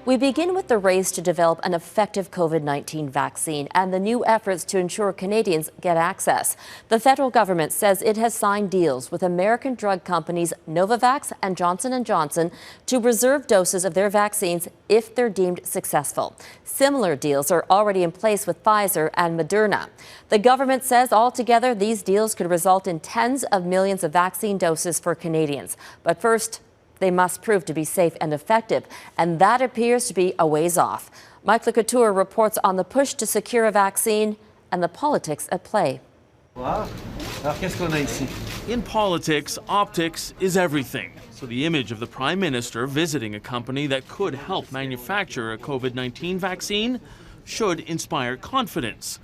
We begin with the race to develop an effective COVID-19 vaccine and the new efforts to ensure Canadians get access. The federal government says it has signed deals with American drug companies Novavax and Johnson Johnson to reserve doses of their vaccines if they're deemed successful. Similar deals are already in place with Pfizer and Moderna. The government says altogether these deals could result in tens of millions of vaccine doses for Canadians. But first, they must prove to be safe and effective, and that appears to be a ways off. Couteur reports on the push to secure a vaccine and the politics at play. In politics, optics is everything. So the image of the Prime Minister visiting a company that could help manufacture a COVID-19 vaccine should inspire confidence.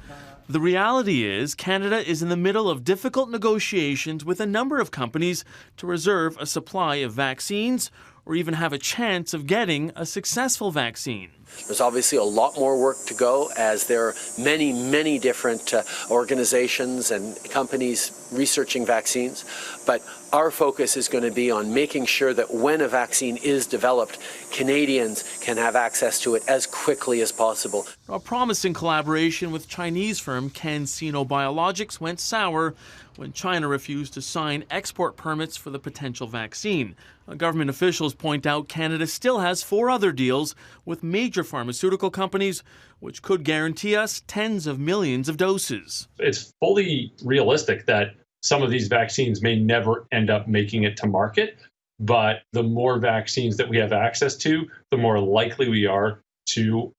The reality is Canada is in the middle of difficult negotiations with a number of companies to reserve a supply of vaccines or even have a chance of getting a successful vaccine. There's obviously a lot more work to go, as there are many different organizations and companies researching vaccines. But our focus is going to be on making sure that when a vaccine is developed, Canadians can have access to it as quickly as possible. A promising collaboration with Chinese firm CanSino Biologics went sour when China refused to sign export permits for the potential vaccine. Government officials point out Canada still has 4 other deals with major pharmaceutical companies, which could guarantee us tens of millions of doses. It's fully realistic that some of these vaccines may never end up making it to market, but the more vaccines that we have access to, the more likely we are to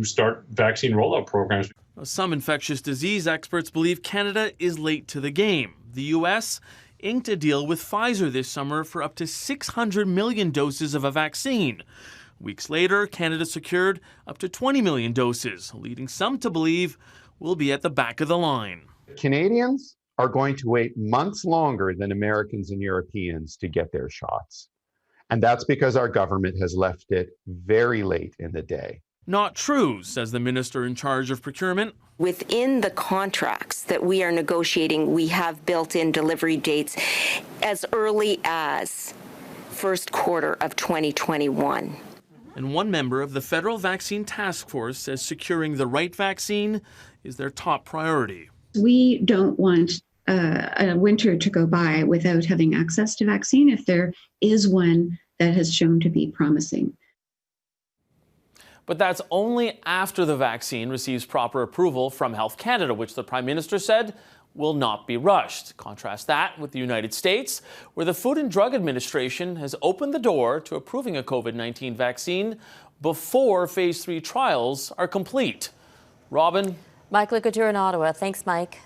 start vaccine rollout programs. Some infectious disease experts believe Canada is late to the game. The U.S. inked a deal with Pfizer this summer for up to 600 million doses of a vaccine. Weeks later, Canada secured up to 20 million doses, leading some to believe we'll be at the back of the line. Canadians are going to wait months longer than Americans and Europeans to get their shots. And that's because our government has left it very late in the day. Not true, says the minister in charge of procurement. Within the contracts that we are negotiating, we have built-in delivery dates as early as first quarter of 2021. And one member of the Federal Vaccine Task Force says securing the right vaccine is their top priority. We don't want a winter to go by without having access to vaccine if there is one that has shown to be promising. But that's only after the vaccine receives proper approval from Health Canada, which the Prime Minister said will not be rushed. Contrast that with the United States, where the Food and Drug Administration has opened the door to approving a COVID-19 vaccine before Phase 3 trials are complete. Robin? Couteur in Ottawa. Thanks, Mike.